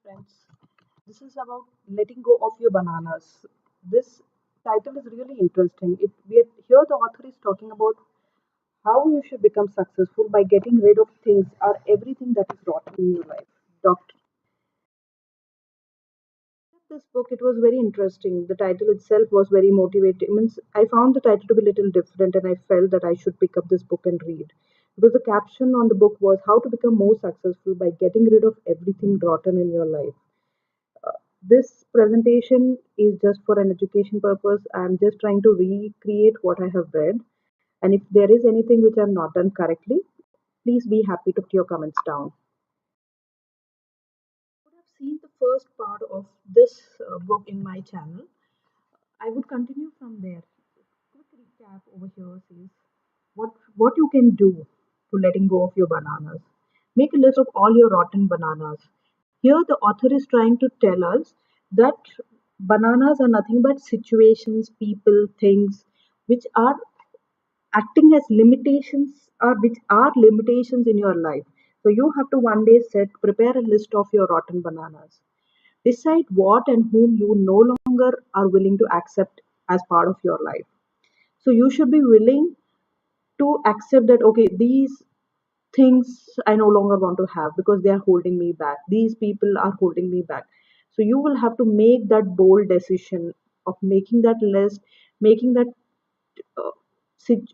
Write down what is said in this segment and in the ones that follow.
friends. This is about letting go of your bananas. This title is really interesting. Here the author is talking about how you should become successful by getting rid of things or everything that is rotten in your life. Doctor, this book it was very interesting. The title itself was very motivating. Means I found the title to be a little different, and I felt that I should pick up this book and read because the caption on the book was how to become more successful by getting rid of everything rotten in your life. This presentation is just for an education purpose. I'm just trying to recreate what I have read. And if there is anything which I've not done correctly, please be happy to put your comments down. I would have seen the first part of this book in my channel. I would continue from there. Quick recap over here says what you can do to letting go of your bananas. Make a list of all your rotten bananas. Here the author is trying to tell us that bananas are nothing but situations, people, things which are acting as limitations or which are limitations in your life. So you have to one day prepare a list of your rotten bananas. Decide what and whom you no longer are willing to accept as part of your life. So you should be willing to accept that okay, these things I no longer want to have because they are holding me back. These people are holding me back. So you will have to make that bold decision of making that list, making that uh, sit-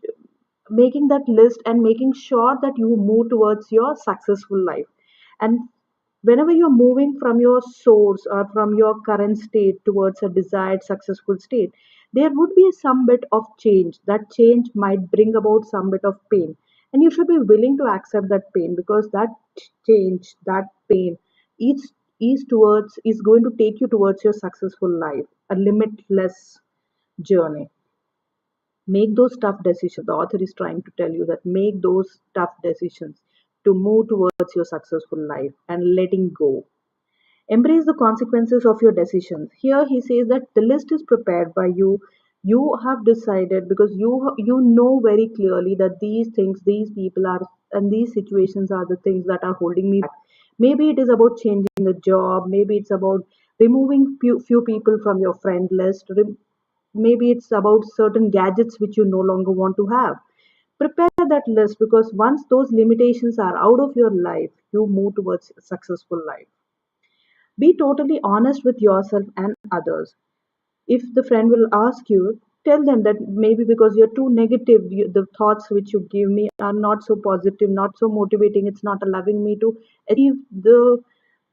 making that list and making sure that you move towards your successful life. And whenever you're moving from your source or from your current state towards a desired successful state, there would be some bit of change. That change might bring about some bit of pain, and you should be willing to accept that pain because that change, that pain, each is going to take you towards your successful life, a limitless journey. Make those tough decisions. The author is trying to tell you that make those tough decisions to move towards your successful life and letting go. Embrace the consequences of your decisions. Here he says that the list is prepared by you. You have decided because you know very clearly that these things, these people are, and these situations are the things that are holding me back. Maybe it is about changing a job. Maybe it's about removing few people from your friend list. Maybe it's about certain gadgets which you no longer want to have. Prepare that list because once those limitations are out of your life, you move towards a successful life. Be totally honest with yourself and others. If the friend will ask you, tell them that maybe because you're too negative, the thoughts which you give me are not so positive, not so motivating, it's not allowing me to achieve the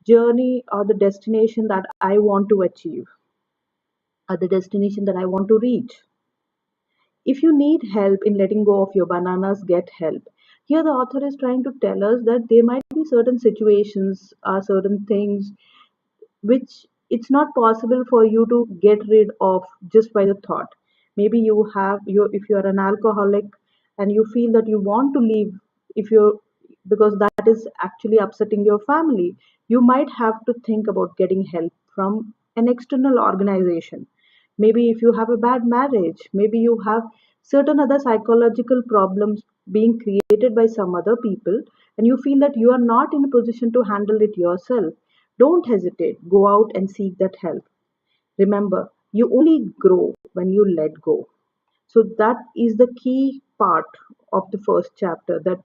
journey or the destination that I want to achieve, or the destination that I want to reach. If you need help in letting go of your bananas, get help. Here, the author is trying to tell us that there might be certain situations or certain things which it's not possible for you to get rid of just by the thought. Maybe if you're an alcoholic and you feel that you want to leave, if you're because that is actually upsetting your family, you might have to think about getting help from an external organization. Maybe if you have a bad marriage, maybe you have certain other psychological problems being created by some other people, and you feel that you are not in a position to handle it yourself. Don't hesitate. Go out and seek that help. Remember, you only grow when you let go. So that is the key part of the first chapter, that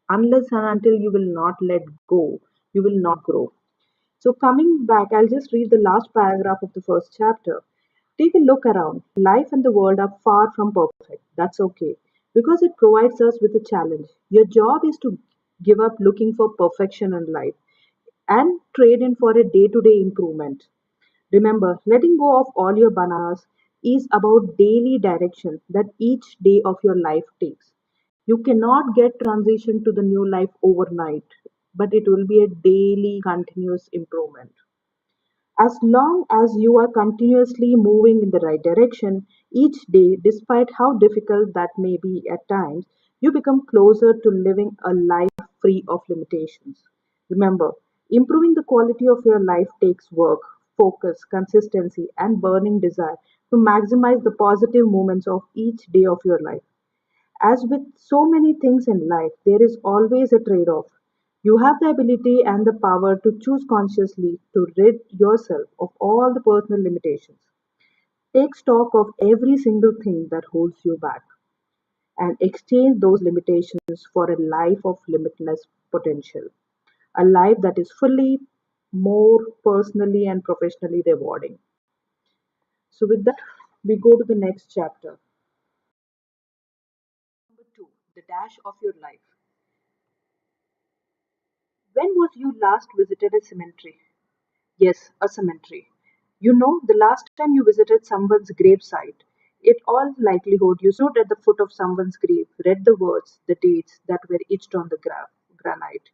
unless and until you will not let go, you will not grow. So coming back, I'll just read the last paragraph of the first chapter. Take a look around. Life and the world are far from perfect. That's okay because it provides us with a challenge. Your job is to give up looking for perfection in life and trade in for a day to day improvement. Remember, letting go of all your bananas is about daily direction that each day of your life takes. You cannot get transition to the new life overnight, but it will be a daily continuous improvement. As long as you are continuously moving in the right direction each day, despite how difficult that may be at times, you become closer to living a life free of limitations. Remember, improving the quality of your life takes work, focus, consistency, and burning desire to maximize the positive moments of each day of your life. As with so many things in life, there is always a trade off. You have the ability and the power to choose consciously to rid yourself of all the personal limitations. Take stock of every single thing that holds you back and exchange those limitations for a life of limitless potential. A life that is fully, more personally and professionally rewarding. So, with that, we go to the next chapter. Number two, the dash of your life. When was you last visited a cemetery? Yes, a cemetery. You know, the last time you visited someone's gravesite, it all likelihood you stood at the foot of someone's grave, read the words, the dates that were etched on the granite.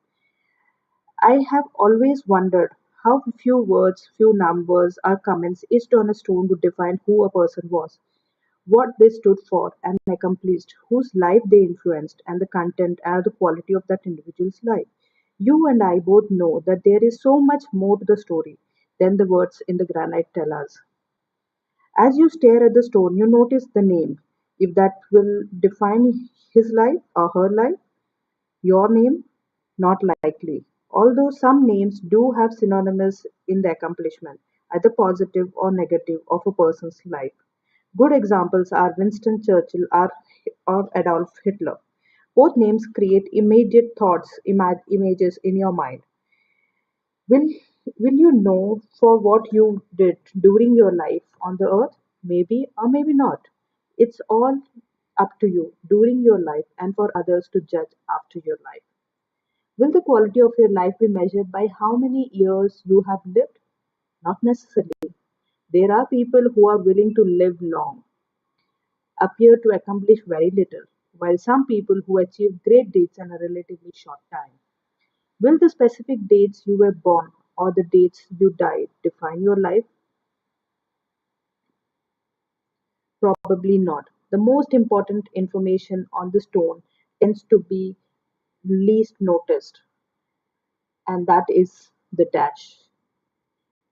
I have always wondered how few words, few numbers, or comments etched on a stone would define who a person was, what they stood for and accomplished, whose life they influenced, and the content and the quality of that individual's life. You and I both know that there is so much more to the story than the words in the granite tell us. As you stare at the stone, you notice the name. If that will define his life or her life, your name, not likely. Although some names do have synonymous in the accomplishment, either positive or negative, of a person's life. Good examples are Winston Churchill or Adolf Hitler. Both names create immediate thoughts, images in your mind. Will, will you know for what you did during your life on the earth? Maybe or maybe not. It's all up to you during your life and for others to judge after your life. Will the quality of your life be measured by how many years you have lived? Not necessarily. There are people who are willing to live long, appear to accomplish very little, while some people who achieve great deeds in a relatively short time. Will the specific dates you were born or the dates you died define your life? Probably not. The most important information on the stone tends to be least noticed, and that is the dash.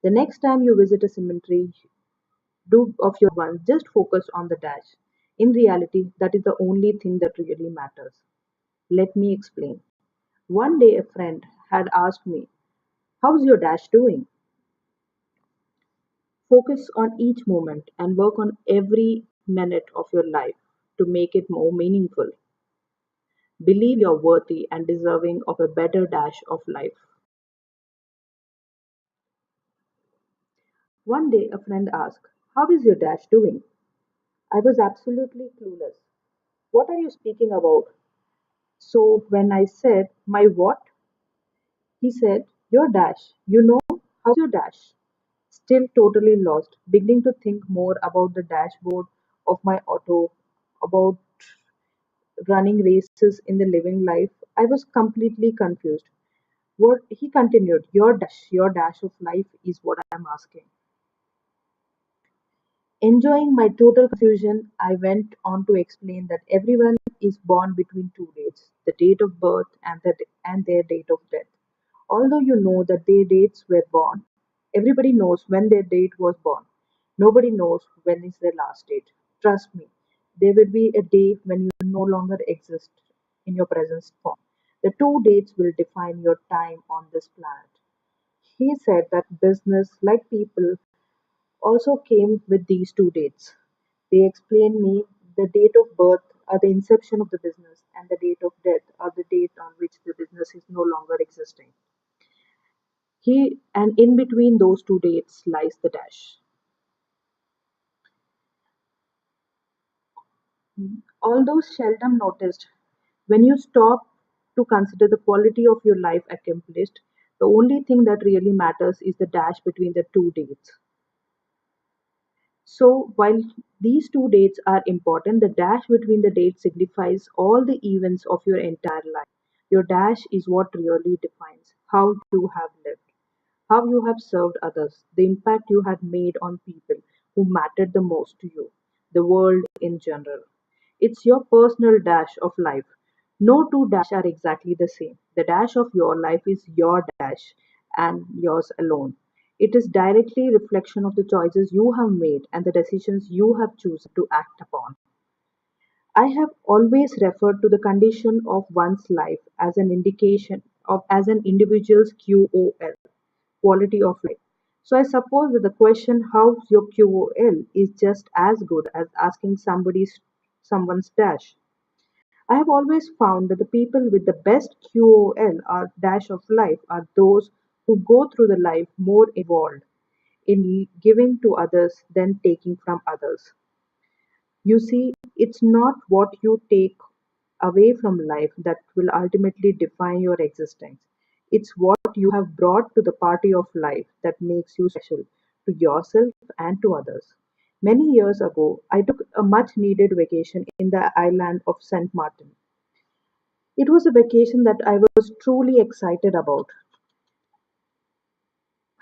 The next time you visit a cemetery, do of your one, just focus on the dash. In reality, that is the only thing that really matters. Let me explain. One day a friend had asked me, "How's your dash doing?" Focus on each moment and work on every minute of your life to make it more meaningful. Believe you're worthy and deserving of a better dash of life. One day a friend asked, "How is your dash doing?" I was absolutely clueless. "What are you speaking about?" So when I said, "My what?" he said, "Your dash. You know, how's your dash?" Still totally lost, beginning to think more about the dashboard of my auto, about running races in the living life. I was completely confused. What he continued, your dash of life is what I am asking. Enjoying my total confusion, I went on to explain that everyone is born between two dates, the date of birth and their date of death. Although you know that their dates were born, everybody knows when their date was born. Nobody knows when is their last date. Trust me, there will be a day when you no longer exist in your present form. The two dates will define your time on this planet. He said that business, like people, also came with these two dates. They explained me the date of birth or the inception of the business and the date of death or the date on which the business is no longer existing. He and in between those two dates lies the dash. Although seldom noticed, when you stop to consider the quality of your life accomplished, the only thing that really matters is the dash between the two dates. So, while these two dates are important, the dash between the dates signifies all the events of your entire life. Your dash is what really defines how you have lived, how you have served others, the impact you have made on people who mattered the most to you, the world in general. It's your personal dash of life. No two dashes are exactly the same. The dash of your life is your dash and yours alone. It is directly reflection of the choices you have made and the decisions you have chosen to act upon. I have always referred to the condition of one's life as an indication of as an individual's QOL, quality of life. So I suppose that the question how's your QOL is just as good as asking someone's dash. I have always found that the people with the best QOL or dash of life are those who go through the life more evolved in giving to others than taking from others. You see, it's not what you take away from life that will ultimately define your existence. It's what you have brought to the party of life that makes you special to yourself and to others. Many years ago, I took a much needed vacation in the island of St. Martin. It was a vacation that I was truly excited about.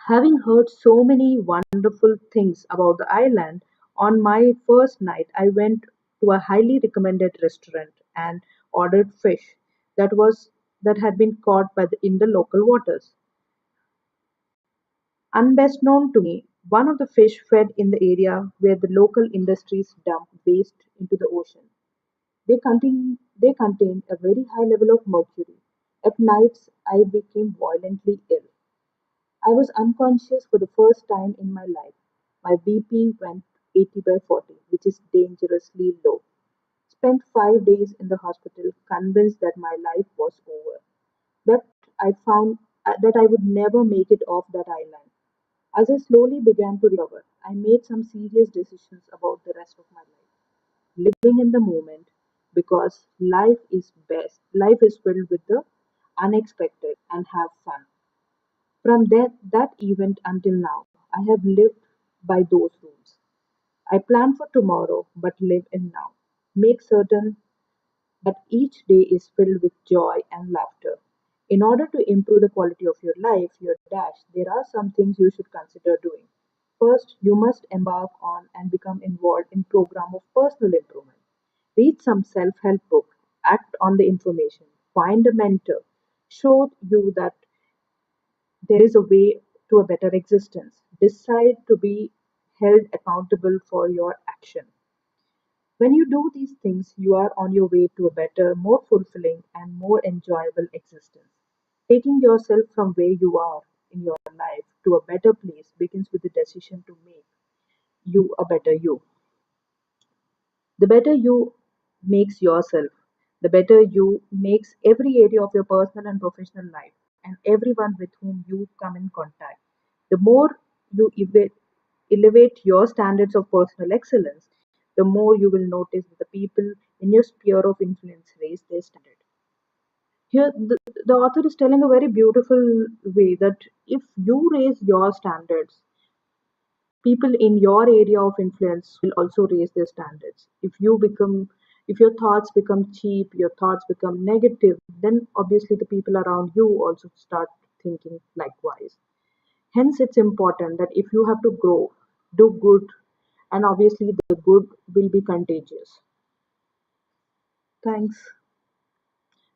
Having heard so many wonderful things about the island, on my first night I went to a highly recommended restaurant and ordered fish that had been caught in the local waters. Unbeknownst known to me, one of the fish fed in the area where the local industries dump waste into the ocean. They contained a very high level of mercury. At nights I became violently ill. I was unconscious for the first time in my life. My BP went 80 by 40, which is dangerously low. Spent 5 days in the hospital, convinced that my life was over. That I found that I would never make it off that island. As I slowly began to recover, I made some serious decisions about the rest of my life. Living in the moment, because life is best. Life is filled with the unexpected and have fun. From that event until now, I have lived by those rules. I plan for tomorrow but live in now. Make certain that each day is filled with joy and laughter. In order to improve the quality of your life, your dash, there are some things you should consider doing. First, you must embark on and become involved in program of personal improvement. Read some self-help book, act on the information, find a mentor, show you that there is a way to a better existence. Decide to be held accountable for your action. When you do these things, you are on your way to a better, more fulfilling, and more enjoyable existence. Taking yourself from where you are in your life to a better place begins with the decision to make you a better you. The better you makes yourself, the better you makes every area of your personal and professional life and everyone with whom you come in contact. The more you elevate your standards of personal excellence, the more you will notice that the people in your sphere of influence raise their standard. Here, the author is telling a very beautiful way that if you raise your standards, people in your area of influence will also raise their standards. If your thoughts become cheap, your thoughts become negative, then obviously the people around you also start thinking likewise. Hence it's important that if you have to grow, do good, and obviously the good will be contagious. Thanks.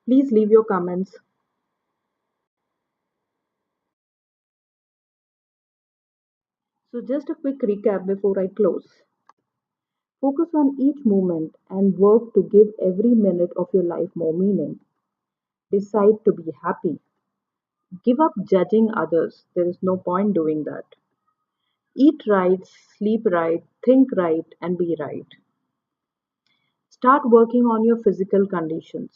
Please leave your comments. So just a quick recap before I close. Focus on each moment and work to give every minute of your life more meaning. Decide to be happy. Give up judging others. There is no point doing that. Eat right, sleep right, think right, and be right. Start working on your physical conditions.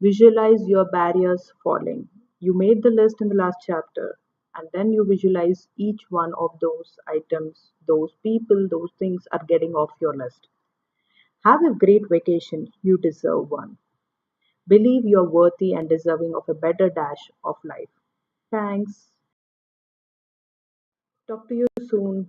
Visualize your barriers falling. You made the list in the last chapter, and then you visualize each one of those items, those people, those things are getting off your list. Have a great vacation. You deserve one. Believe you're worthy and deserving of a better dash of life. Thanks. Talk to you soon.